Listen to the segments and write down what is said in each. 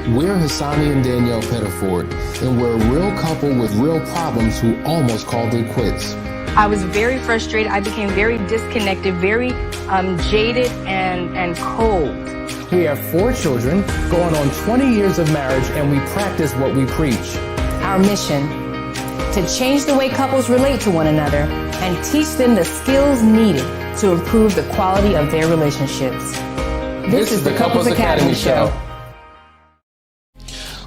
We're Hasani and Danielle Pettiford, and we're a real couple with real problems who almost called it quits. I was very frustrated. I became very disconnected, very jaded and cold. We have 4 children, going on 20 years of marriage, and we practice what we preach. Our mission, to change the way couples relate to one another and teach them the skills needed to improve the quality of their relationships. This is the Couples Academy Show.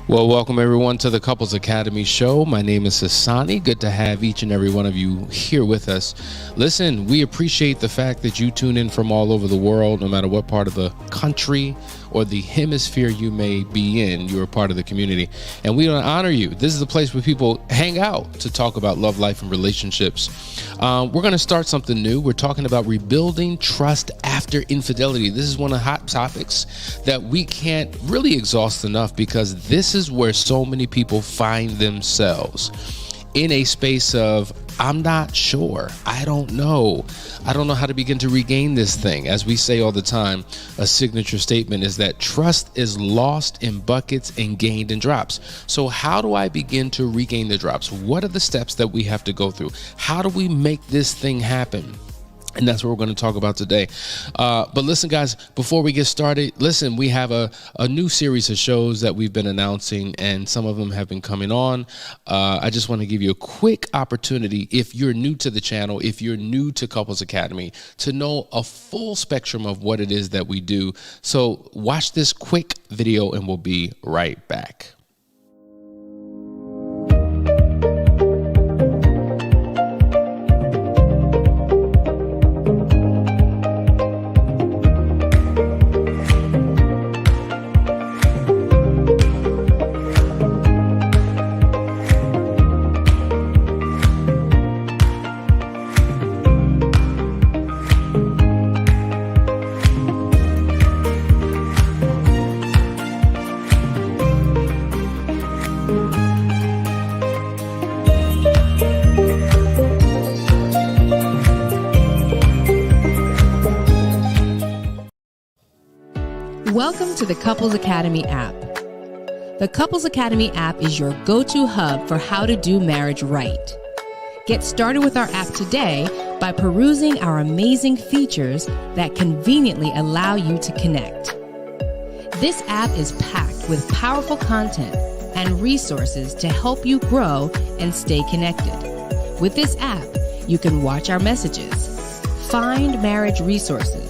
Well, welcome everyone to the Couples Academy Show. My name is Hasani. Good to have each and every one of you here with us. Listen, we appreciate the fact that you tune in from all over the world, no matter what part of the country or the hemisphere you may be in. You're a part of the community, and we want to honor you. This is the place where people hang out to talk about love, life, and relationships. We're going to start something new. We're talking about rebuilding trust after infidelity. This is one of the hot topics that we can't really exhaust enough, because this is where so many people find themselves in a space of, I'm not sure. I don't know how to begin to regain this thing. As we say all the time, a signature statement is that trust is lost in buckets and gained in drops. So how do I begin to regain the drops? What are the steps that we have to go through? How do we make this thing happen? And that's what we're going to talk about today. But listen, guys, before we get started, listen, we have a new series of shows that we've been announcing, and some of them have been coming on. I just want to give you a quick opportunity, if you're new to the channel, if you're new to Couples Academy, to know a full spectrum of what it is that we do. So watch this quick video and we'll be right back. Welcome to the Couples Academy app. The Couples Academy app is your go-to hub for how to do marriage right. Get started with our app today by perusing our amazing features that conveniently allow you to connect. This app is packed with powerful content and resources to help you grow and stay connected. With this app, you can watch our messages, find marriage resources,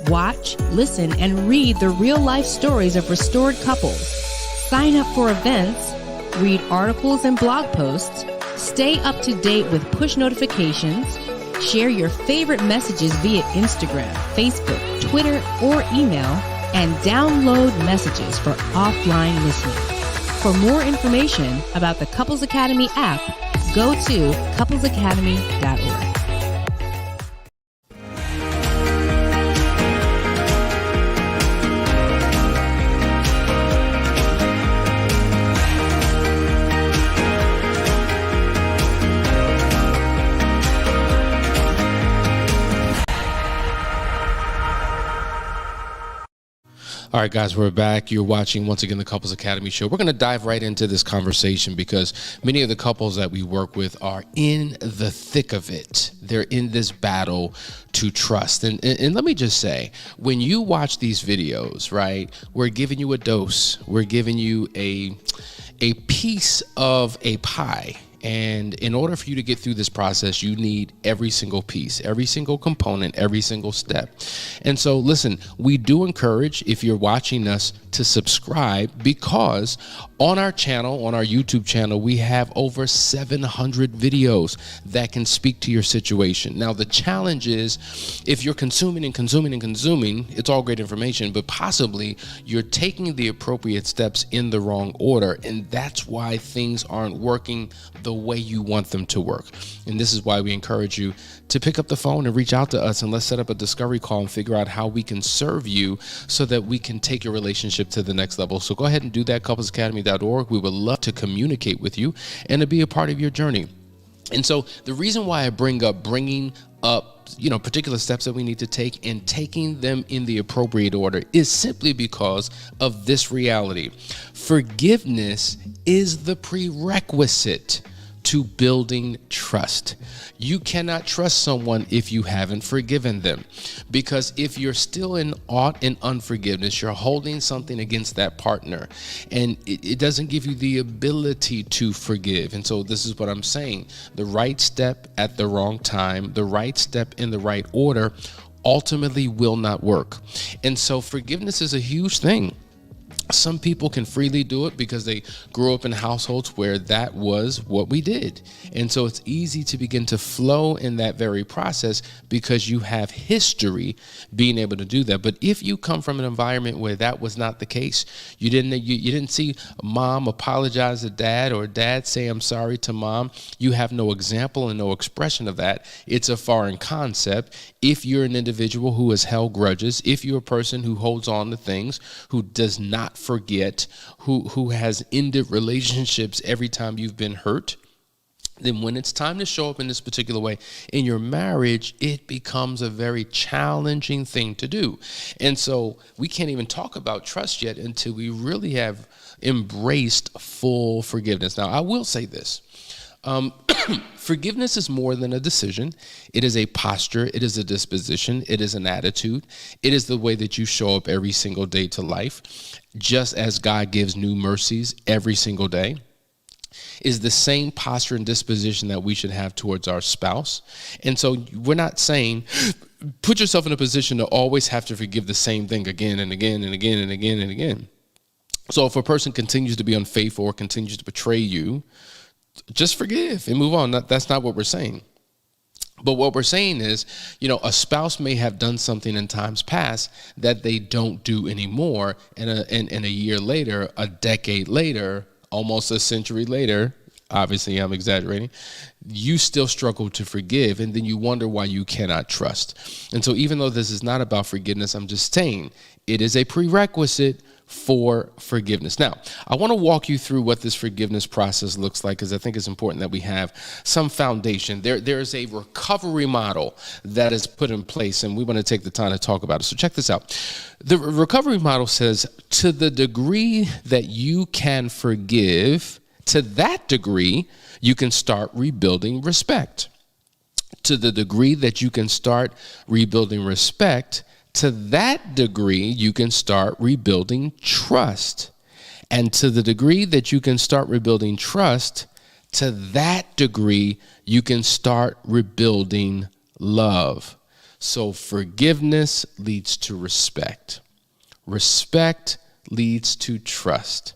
watch, listen, and read the real-life stories of restored couples, sign up for events, read articles and blog posts, stay up to date with push notifications, share your favorite messages via Instagram, Facebook, Twitter, or email, and download messages for offline listening. For more information about the Couples Academy app, go to couplesacademy.org. All right, guys, we're back. You're watching, once again, the Couples Academy Show. We're going to dive right into this conversation because many of the couples that we work with are in the thick of it. They're in this battle to trust. And let me just say, when you watch these videos, right, we're giving you a dose. We're giving you a piece of a pie. And in order for you to get through this process, you need every single piece, every single component, every single step. And so, listen, we do encourage, if you're watching us, to subscribe, because on our channel, on our YouTube channel, we have over 700 videos that can speak to your situation. Now, the challenge is, if you're consuming and consuming and consuming, it's all great information, but possibly you're taking the appropriate steps in the wrong order. And that's why things aren't working the way you want them to work. And this is why we encourage you to pick up the phone and reach out to us, and let's set up a discovery call and figure out how we can serve you so that we can take your relationship to the next level. So go ahead and do that, couplesacademy.org. We would love to communicate with you and to be a part of your journey. And so the reason why I bringing up, particular steps that we need to take and taking them in the appropriate order is simply because of this reality. Forgiveness is the prerequisite to building trust. You cannot trust someone if you haven't forgiven them, because if you're still in aught and unforgiveness, you're holding something against that partner, and it doesn't give you the ability to forgive. And so this is what I'm saying: the right step at the wrong time, the right step in the right order ultimately will not work. And so forgiveness is a huge thing. Some people can freely do it because they grew up in households where that was what we did. And so it's easy to begin to flow in that very process because you have history being able to do that. But if you come from an environment where that was not the case, you didn't see mom apologize to dad or dad say I'm sorry to mom, you have no example and no expression of that. It's a foreign concept. If you're an individual who has held grudges, if you're a person who holds on to things, who does not forget, who has ended relationships every time you've been hurt, then when it's time to show up in this particular way in your marriage, it becomes a very challenging thing to do. And so we can't even talk about trust yet until we really have embraced full forgiveness. Now, I will say this. Forgiveness is more than a decision. It is a posture. It is a disposition. It is an attitude. It is the way that you show up every single day to life. Just as God gives new mercies every single day, is the same posture and disposition that we should have towards our spouse. And so we're not saying put yourself in a position to always have to forgive the same thing again and again and again and again and again. So if a person continues to be unfaithful or continues to betray you, just forgive and move on. That's not what we're saying. But what we're saying is, a spouse may have done something in times past that they don't do anymore. And a year later, a decade later, almost a century later, obviously I'm exaggerating, you still struggle to forgive. And then you wonder why you cannot trust. And so even though this is not about forgiveness, I'm just saying it is a prerequisite for forgiveness. Now, I want to walk you through what this forgiveness process looks like, because I think it's important that we have some foundation. There's a recovery model that is put in place, and we want to take the time to talk about it. So check this out. The recovery model says, to the degree that you can forgive, to that degree, you can start rebuilding respect. To the degree that you can start rebuilding respect, to that degree, you can start rebuilding trust. And to the degree that you can start rebuilding trust, to that degree, you can start rebuilding love. So forgiveness leads to respect. Respect leads to trust.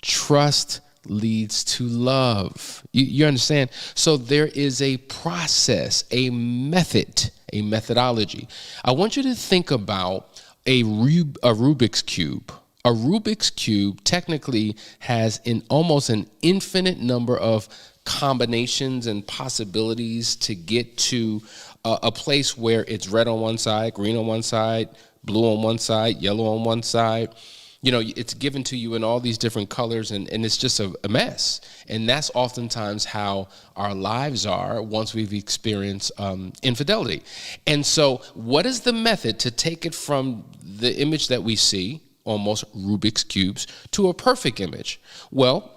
Trust leads to love. You understand? So there is a process, a method, a methodology. I want you to think about a Rubik's Cube. A Rubik's Cube technically has almost an infinite number of combinations and possibilities to get to a place where it's red on one side, green on one side, blue on one side, yellow on one side. It's given to you in all these different colors, and it's just a mess. And that's oftentimes how our lives are once we've experienced infidelity. And so what is the method to take it from the image that we see, almost Rubik's Cubes, to a perfect image? Well,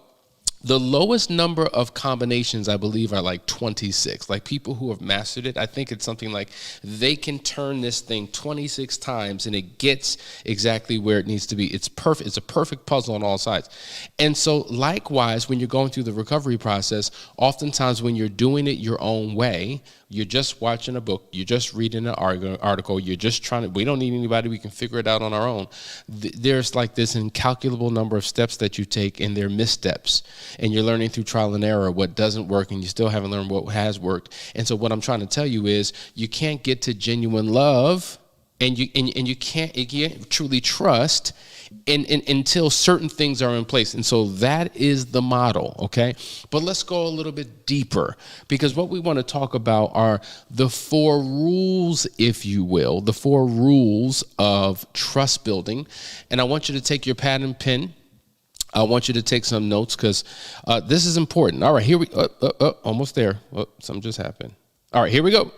the lowest number of combinations, I believe, are like 26. Like people who have mastered it, I think it's something like they can turn this thing 26 times and it gets exactly where it needs to be. It's perfect. It's a perfect puzzle on all sides. And so likewise, when you're going through the recovery process, oftentimes when you're doing it your own way, you're just watching a book, you're just reading an article, you're just we don't need anybody, we can figure it out on our own. There's like this incalculable number of steps that you take, and they're missteps. And you're learning through trial and error what doesn't work, and you still haven't learned what has worked. And so what I'm trying to tell you is you can't get to genuine love, and you can't truly trust until certain things are in place. And so that is the model, okay? But let's go a little bit deeper, because what we want to talk about are the 4 rules, if you will, the 4 rules of trust building. And I want you to take your pad and pen. I want you to take some notes because this is important. All right, here we almost there. Oh, something just happened. All right, here we go.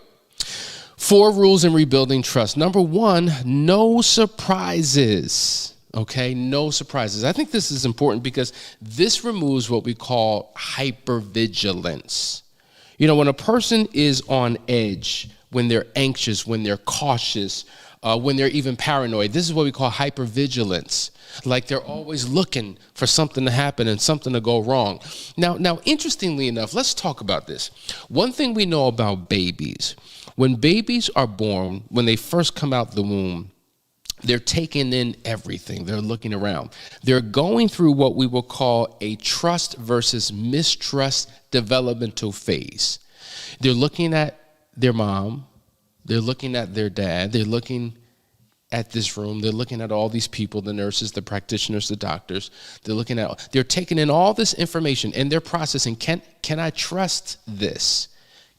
4 rules in rebuilding trust. Number 1, no surprises. Okay, no surprises. I think this is important because this removes what we call hypervigilance. You know, when a person is on edge, when they're anxious, when they're cautious, when they're even paranoid, this is what we call hypervigilance. Like they're always looking for something to happen and something to go wrong. Now, interestingly enough, let's talk about this. One thing we know about babies, when babies are born, when they first come out the womb, they're taking in everything. They're looking around. They're going through what we will call a trust versus mistrust developmental phase. They're looking at their mom. They're looking at their dad. They're looking at this room. They're looking at all these people, the nurses, the practitioners, the doctors. They're taking in all this information and they're processing. Can I trust this?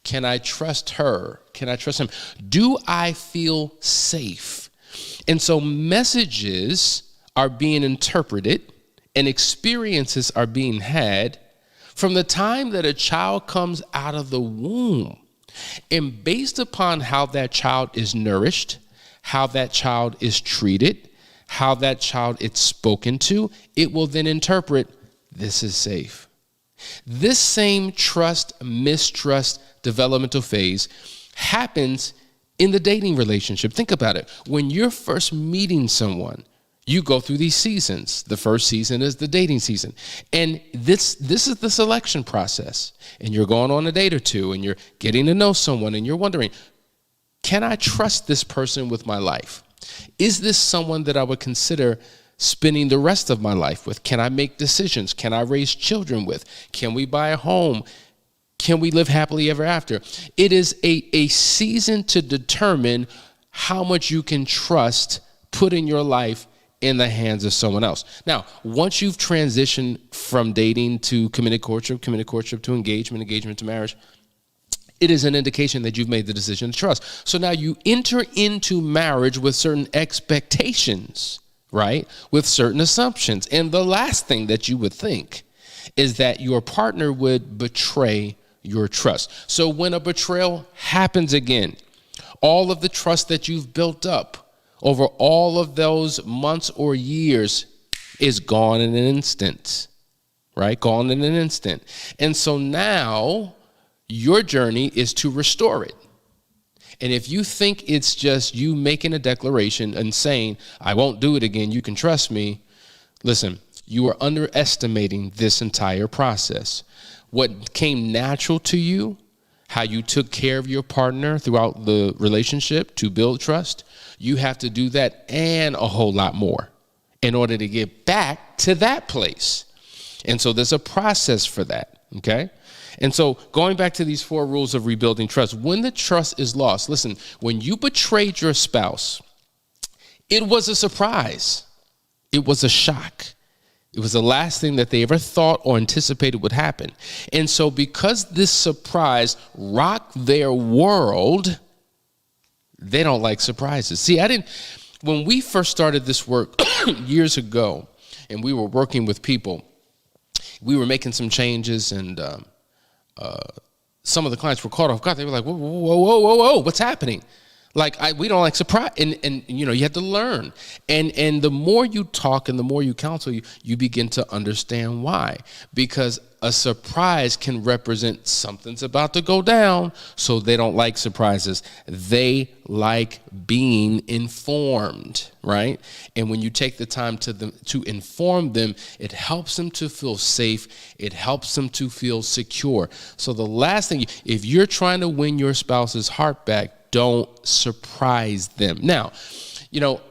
Can I trust her? Can I trust him? Do I feel safe? And so messages are being interpreted and experiences are being had from the time that a child comes out of the womb. And based upon how that child is nourished, how that child is treated, how that child is spoken to, it will then interpret, this is safe. This same trust, mistrust developmental phase happens in the dating relationship. Think about it. When you're first meeting someone, you go through these seasons. The first season is the dating season. And this is the selection process. And you're going on a date or two and you're getting to know someone and you're wondering, can I trust this person with my life? Is this someone that I would consider spending the rest of my life with? Can I make decisions? Can I raise children with? Can we buy a home? Can we live happily ever after? It is a season to determine how much you can trust putting your life in the hands of someone else. Now, once you've transitioned from dating to committed courtship to engagement to marriage, it is an indication that you've made the decision to trust. So now you enter into marriage with certain expectations, right? With certain assumptions. And the last thing that you would think is that your partner would betray your trust. So when a betrayal happens again, all of the trust that you've built up over all of those months or years is gone in an instant, right? Gone in an instant. And so now your journey is to restore it. And if you think it's just you making a declaration and saying, I won't do it again, you can trust me, listen, you are underestimating this entire process. What came natural to you, how you took care of your partner throughout the relationship to build trust, you have to do that and a whole lot more in order to get back to that place. And so there's a process for that, okay? And so going back to these 4 rules of rebuilding trust, when the trust is lost, listen, when you betrayed your spouse, it was a surprise. It was a shock. It was the last thing that they ever thought or anticipated would happen. And so because this surprise rocked their world, they don't like surprises. See, when we first started this work years ago, and we were working with people, we were making some changes, and some of the clients were caught off guard. They were like, whoa, what's happening? Like, we don't like surprise. And you know, you have to learn. And the more you talk and the more you counsel, you begin to understand why. Because a surprise can represent something's about to go down, so they don't like surprises. They like being informed, right? And when you take the time to inform them, it helps them to feel safe. It helps them to feel secure. So the last thing, if you're trying to win your spouse's heart back, don't surprise them. Now, you know,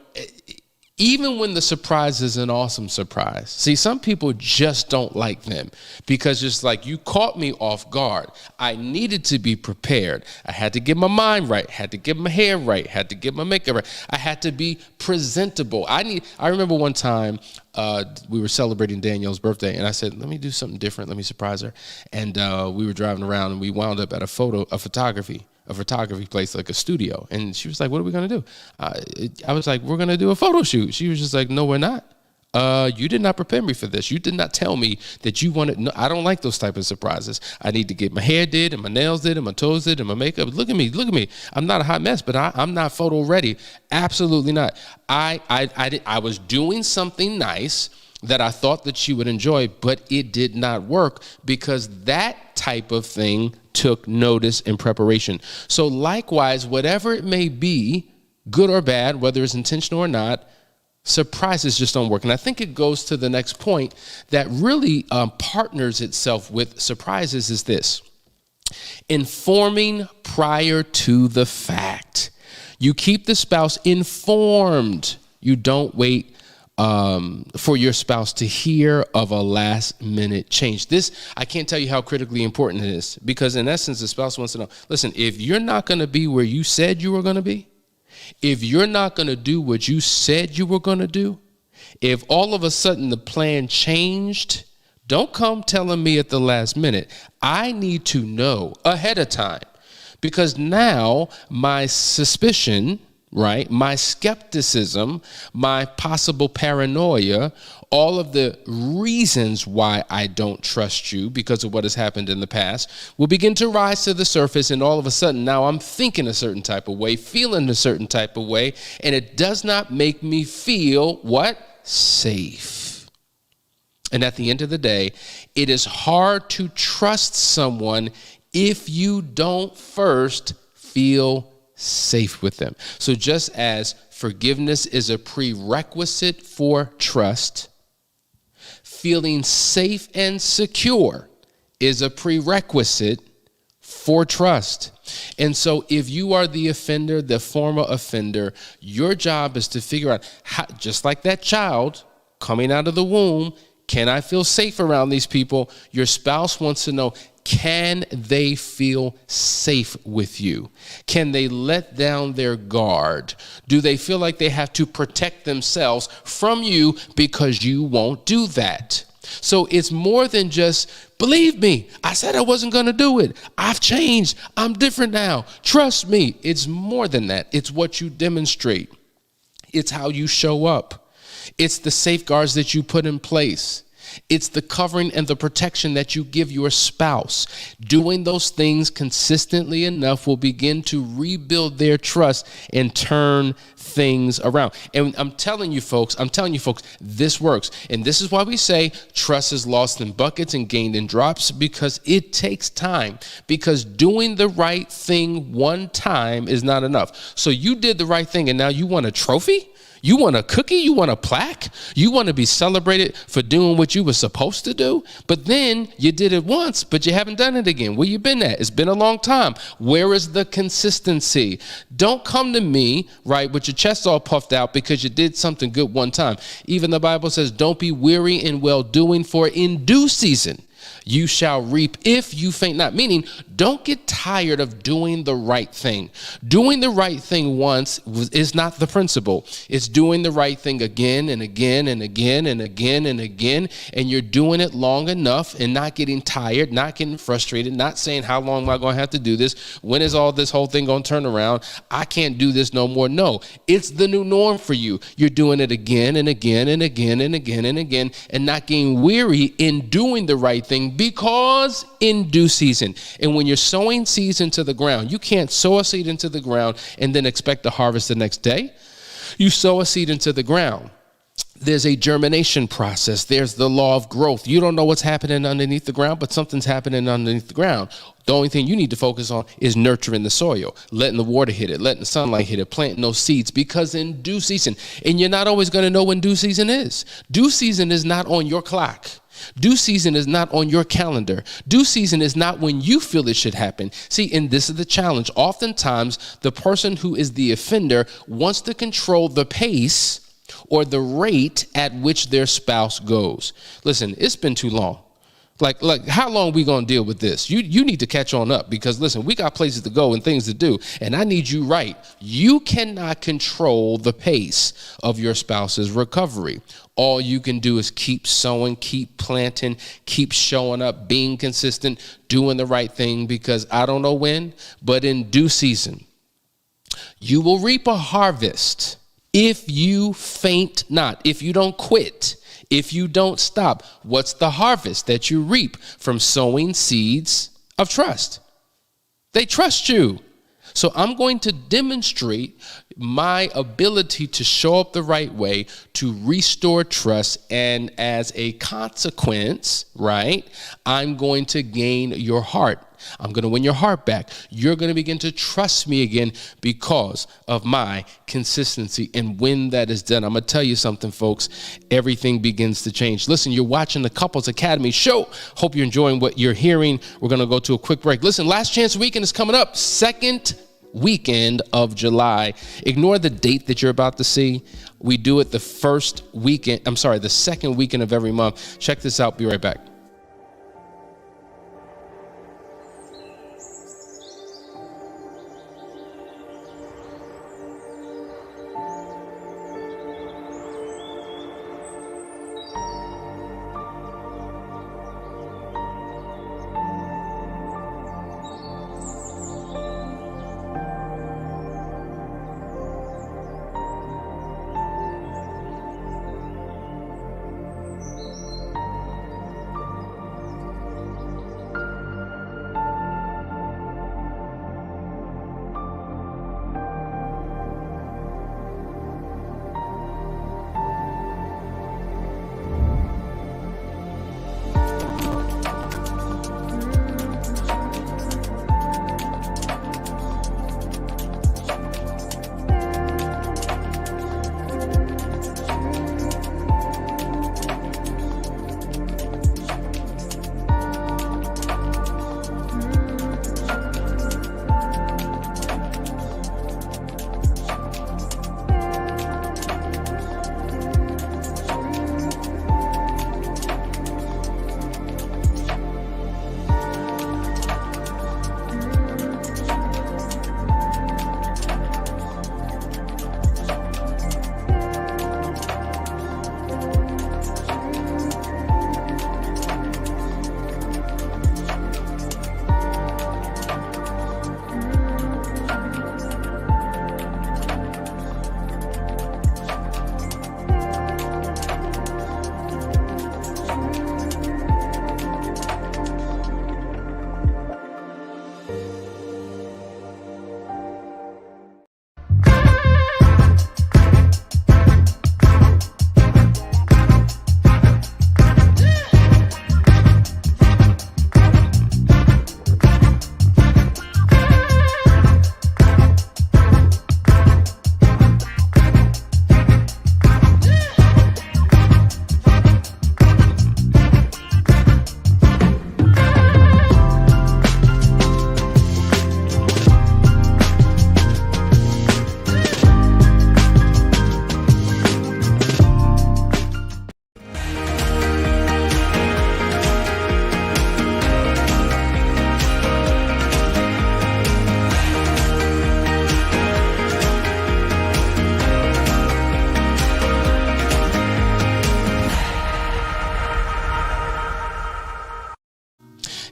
even when the surprise is an awesome surprise, see, some people just don't like them because it's like, you caught me off guard. I needed to be prepared. I had to get my mind right, had to get my hair right, had to get my makeup right. I had to be presentable. I remember one time we were celebrating Danielle's birthday, and I said, let me do something different. Let me surprise her. And we were driving around, and we wound up at a photography place, like a studio. And she was like, what are we going to do? I was like, we're going to do a photo shoot. She was just like, no, we're not. You did not prepare me for this. You did not tell me that you wanted. No, I don't like those type of surprises. I need to get my hair did and my nails did and my toes did and my makeup. Look at me. I'm not a hot mess, but I'm not photo ready. Absolutely not. I was doing something nice that I thought that she would enjoy, but it did not work because that type of thing took notice and preparation. So likewise, whatever it may be, good or bad, whether it's intentional or not, surprises just don't work. And I think it goes to the next point that really partners itself with surprises is this: informing prior to the fact. You keep the spouse informed. You don't wait for your spouse to hear of a last minute change. This, I can't tell you how critically important it is, because in essence, the spouse wants to know, listen, if you're not going to be where you said you were going to be, if you're not going to do what you said you were going to do, if all of a sudden the plan changed, don't come telling me at the last minute. I need to know ahead of time, because now my suspicion, right, my skepticism, my possible paranoia, all of the reasons why I don't trust you because of what has happened in the past will begin to rise to the surface. And all of a sudden now I'm thinking a certain type of way, feeling a certain type of way, and it does not make me feel what? Safe. And at the end of the day, it is hard to trust someone if you don't first feel safe with them. So just as forgiveness is a prerequisite for trust, feeling safe and secure is a prerequisite for trust. And so if you are the offender, the former offender, your job is to figure out how, just like that child coming out of the womb, can I feel safe around these people? Your spouse wants to know, can they feel safe with you? Can they let down their guard? Do they feel like they have to protect themselves from you because you won't do that? So it's more than just, believe me, I said I wasn't going to do it. I've changed. I'm different now. Trust me. It's more than that. It's what you demonstrate. It's how you show up. It's the safeguards that you put in place. It's the covering and the protection that you give your spouse. Doing those things consistently enough will begin to rebuild their trust and turn things around. And I'm telling you folks, this works. And this is why we say trust is lost in buckets and gained in drops, because it takes time. Because doing the right thing one time is not enough. So you did the right thing and now you want a trophy? You want a cookie? You want a plaque? You want to be celebrated for doing what you were supposed to do? But then you did it once, but you haven't done it again. Where you been at? It's been a long time. Where is the consistency? Don't come to me, right, with your chest all puffed out because you did something good one time. Even the Bible says, don't be weary in well-doing, for in due season you shall reap if you faint not. Meaning, don't get tired of doing the right thing. Doing the right thing once is not the principle. It's doing the right thing again and again and again and again and again. And you're doing it long enough and not getting tired, not getting frustrated, not saying, how long am I going to have to do this? When is all this whole thing going to turn around? I can't do this no more. No, it's the new norm for you. You're doing it again and again and again and again and again, and not getting weary in doing the right thing, because in due season. And when you're sowing seeds into the ground, you can't sow a seed into the ground and then expect to harvest the next day. You sow a seed into the ground. There's a germination process. There's the law of growth. You don't know what's happening underneath the ground, but something's happening underneath the ground. The only thing you need to focus on is nurturing the soil, letting the water hit it, letting the sunlight hit it, planting those seeds, because in due season, and you're not always going to know when due season is. Due season is not on your clock. Due season is not on your calendar. Due season is not when you feel it should happen. See, and this is the challenge. Oftentimes, the person who is the offender wants to control the pace or the rate at which their spouse goes. Listen, it's been too long. Like how long are we going to deal with this? You need to catch on up, because listen, we got places to go and things to do, and I need you right. You cannot control the pace of your spouse's recovery. All you can do is keep sowing, keep planting, keep showing up, being consistent, doing the right thing, because I don't know when, but in due season, you will reap a harvest If you faint not, if you don't quit, if you don't stop, what's the harvest that you reap from sowing seeds of trust? They trust you. So I'm going to demonstrate my ability to show up the right way to restore trust. And as a consequence, right, I'm going to gain your heart. I'm going to win your heart back. You're going to begin to trust me again because of my consistency. And when that is done, I'm going to tell you something, folks, everything begins to change. Listen, you're watching the Couples Academy show. Hope you're enjoying what you're hearing. We're going to go to a quick break. Listen, Last Chance Weekend is coming up, second weekend of July. Ignore the date that you're about to see. We do it the second weekend of every month. Check this out. Be right back.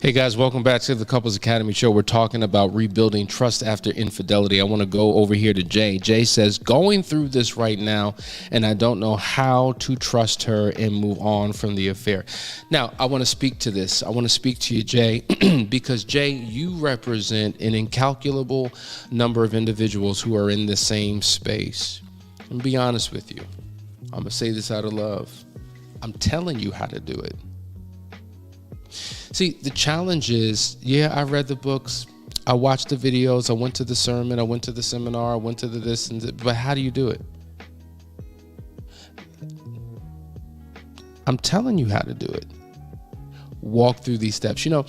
Hey guys, welcome back to the Couples Academy show. We're talking about rebuilding trust after infidelity. I want to go over here to Jay. Jay says, going through this right now, and I don't know how to trust her and move on from the affair. Now, I want to speak to this. I want to speak to you, Jay, because Jay, you represent an incalculable number of individuals who are in the same space. And be honest with you. I'm going to say this out of love. I'm telling you how to do it. See, the challenge is, yeah, I read the books, I watched the videos, I went to the sermon, I went to the seminar, I went to the this and that, but how do you do it? I'm telling you how to do it. Walk through these steps. You know,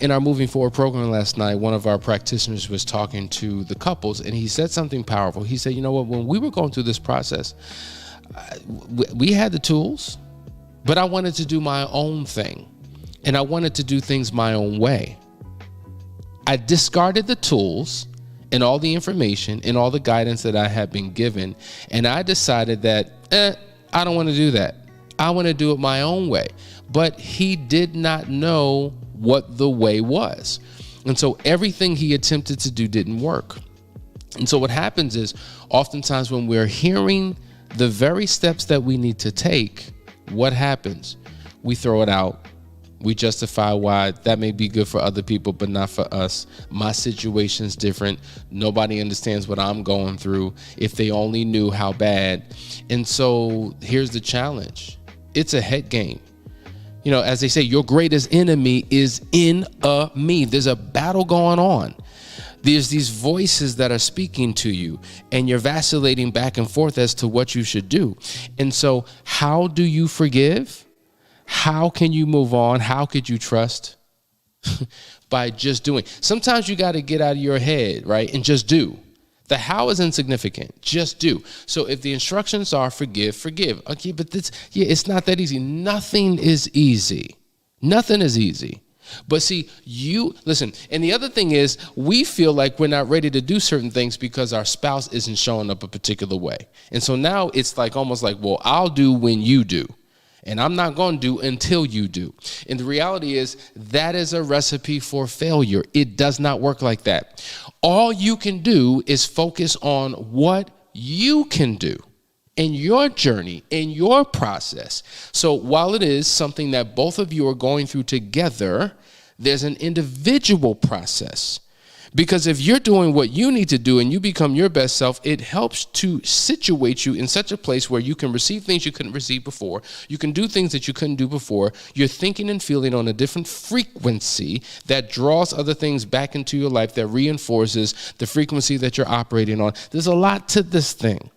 in our Moving Forward program last night, one of our practitioners was talking to the couples, and he said something powerful. He said, you know what, when we were going through this process, we had the tools, but I wanted to do my own thing. And I wanted to do things my own way. I discarded the tools and all the information and all the guidance that I had been given. And I decided that, I don't want to do that. I want to do it my own way. But he did not know what the way was. And so everything he attempted to do didn't work. And so what happens is oftentimes when we're hearing the very steps that we need to take, what happens? We throw it out. We justify why that may be good for other people, but not for us. My situation's different. Nobody understands what I'm going through. If they only knew how bad. And so here's the challenge. It's a head game. You know, as they say, your greatest enemy is in me. There's a battle going on. There's these voices that are speaking to you, and you're vacillating back and forth as to what you should do. And so how do you forgive? How can you move on? How could you trust? By just doing. Sometimes you got to get out of your head, right? And just do. The how is insignificant. Just do. So if the instructions are forgive. Okay, but it's not that easy. Nothing is easy. Nothing is easy. But see, listen, and the other thing is we feel like we're not ready to do certain things because our spouse isn't showing up a particular way. And so now it's like almost like, well, I'll do when you do. And I'm not going to do until you do. And the reality is that is a recipe for failure. It does not work like that. All you can do is focus on what you can do in your journey, in your process. So while it is something that both of you are going through together, there's an individual process. Because if you're doing what you need to do and you become your best self, it helps to situate you in such a place where you can receive things you couldn't receive before. You can do things that you couldn't do before. You're thinking and feeling on a different frequency that draws other things back into your life, that reinforces the frequency that you're operating on. There's a lot to this thing.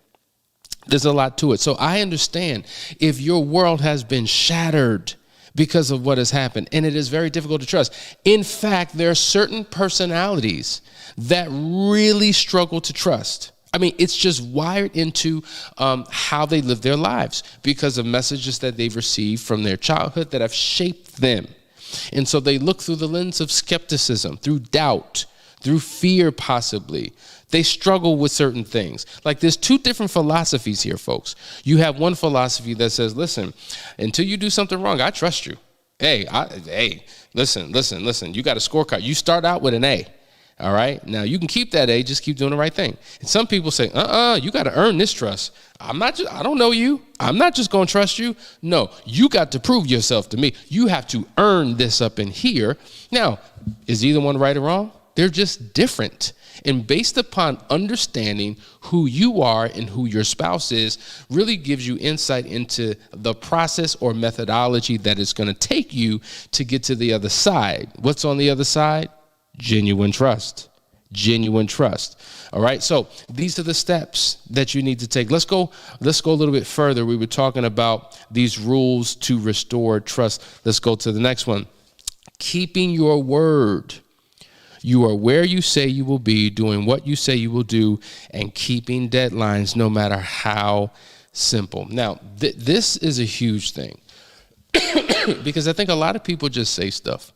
There's a lot to it. So I understand if your world has been shattered because of what has happened, and it is very difficult to trust. In fact, there are certain personalities that really struggle to trust. I mean, it's just wired into how they live their lives because of messages that they've received from their childhood that have shaped them. And so they look through the lens of skepticism, through doubt, through fear possibly. They struggle with certain things. Like there's two different philosophies here, folks. You have one philosophy that says, listen, until you do something wrong, I trust you. Hey, listen. You got a scorecard. You start out with an A. All right. Now you can keep that A, just keep doing the right thing. And some people say, you got to earn this trust. I don't know you. I'm not just going to trust you. No, you got to prove yourself to me. You have to earn this up in here. Now, is either one right or wrong? They're just different. And based upon understanding who you are and who your spouse is, really gives you insight into the process or methodology that is going to take you to get to the other side. What's on the other side? Genuine trust. Genuine trust. All right. So these are the steps that you need to take. Let's go a little bit further. We were talking about these rules to restore trust. Let's go to the next one. Keeping your word. You are where you say you will be, doing what you say you will do, and keeping deadlines no matter how simple. Now, this is a huge thing because I think a lot of people just say stuff,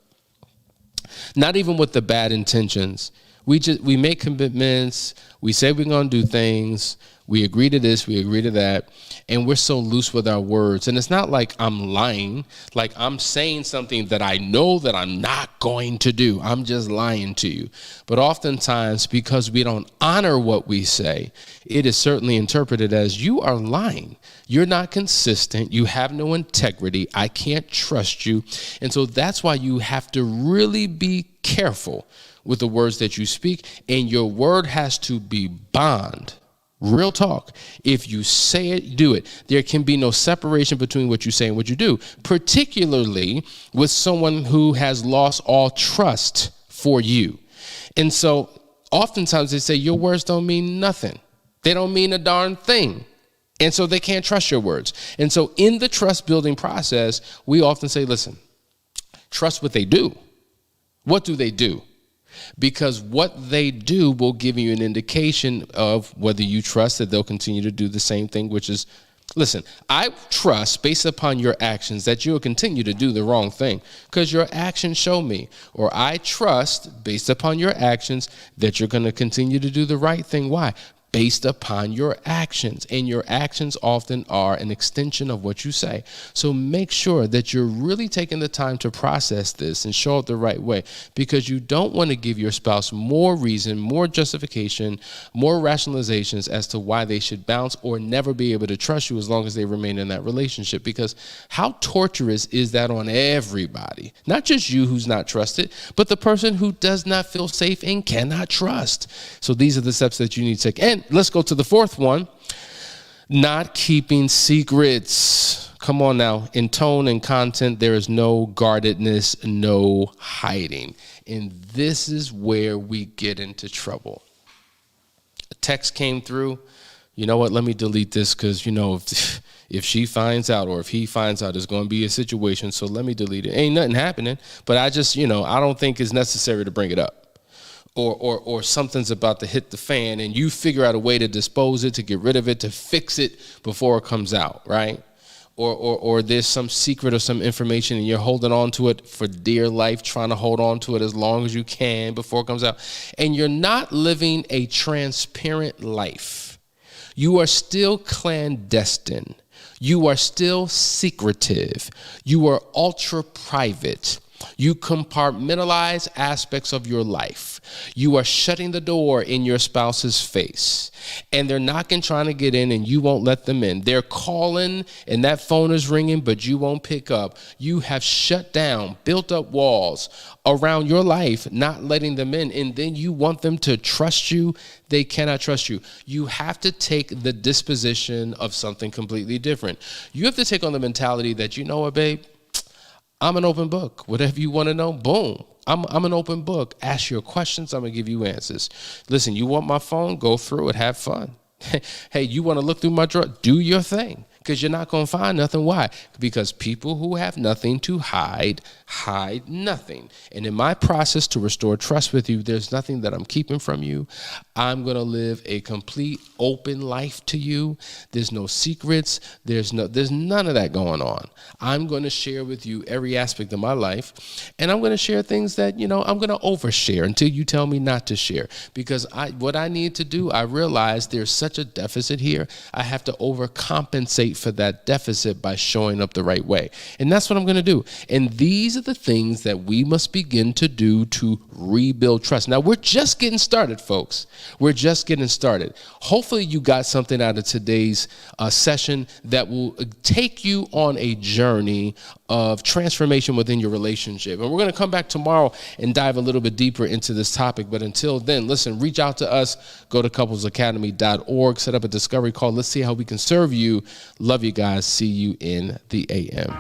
not even with the bad intentions. We make commitments. We say we're going to do things. We agree to this, we agree to that, and we're so loose with our words. And it's not like I'm lying, like I'm saying something that I know that I'm not going to do. I'm just lying to you. But oftentimes, because we don't honor what we say, it is certainly interpreted as you are lying. You're not consistent. You have no integrity. I can't trust you. And so that's why you have to really be careful with the words that you speak, and your word has to be bond. Real talk. If you say it, do it. There can be no separation between what you say and what you do, particularly with someone who has lost all trust for you. And so oftentimes they say your words don't mean nothing. They don't mean a darn thing. And so they can't trust your words. And so in the trust building process, we often say, listen, trust what they do. What do they do? Because what they do will give you an indication of whether you trust that they'll continue to do the same thing, which is, listen, I trust based upon your actions that you'll continue to do the wrong thing because your actions show me. Or I trust based upon your actions that you're going to continue to do the right thing. Why? based upon your actions, and your actions often are an extension of what you say. So make sure that you're really taking the time to process this and show it the right way, because you don't want to give your spouse more reason, more justification, more rationalizations as to why they should bounce or never be able to trust you as long as they remain in that relationship. Because how torturous is that on everybody? Not just you who's not trusted, but the person who does not feel safe and cannot trust. So these are the steps that you need to take. And let's go to the fourth one. Not keeping secrets. Come on now. In tone and content, there is no guardedness, no hiding. And this is where we get into trouble. A text came through. You know what? Let me delete this because, if she finds out or if he finds out, it's going to be a situation. So let me delete it. Ain't nothing happening. But I just, I don't think it's necessary to bring it up. Or something's about to hit the fan and you figure out a way to dispose it, to get rid of it, to fix it before it comes out, right? Or there's some secret or some information and you're holding on to it for dear life, trying to hold on to it as long as you can before it comes out. And you're not living a transparent life. You are still clandestine. You are still secretive. You are ultra private. You compartmentalize aspects of your life. You are shutting the door in your spouse's face, and they're knocking, trying to get in, and you won't let them in. They're calling and that phone is ringing, but you won't pick up. You have shut down, built up walls around your life, not letting them in. And then you want them to trust you. They cannot trust you. You have to take the disposition of something completely different. You have to take on the mentality that, you know what, babe? I'm an open book. Whatever you want to know, boom. I'm an open book. Ask your questions. I'm going to give you answers. Listen, you want my phone? Go through it. Have fun. Hey, you want to look through my drawer? Do your thing, because you're not going to find nothing. Why? Because people who have nothing to hide nothing. And in my process to restore trust with you, there's nothing that I'm keeping from you. I'm going to live a complete open life to you. There's no secrets. There's none of that going on. I'm going to share with you every aspect of my life, and I'm going to share things that, I'm going to overshare until you tell me not to share, because what I need to do, I realize there's such a deficit here. I have to overcompensate for that deficit by showing up the right way. And that's what I'm going to do. And these are the things that we must begin to do to rebuild trust. Now, we're just getting started, folks. We're just getting started. Hopefully you got something out of today's session that will take you on a journey of transformation within your relationship. And we're going to come back tomorrow and dive a little bit deeper into this topic. But until then, listen, reach out to us. Go to couplesacademy.org, set up a discovery call. Let's see how we can serve you. Love you guys. See you in the AM.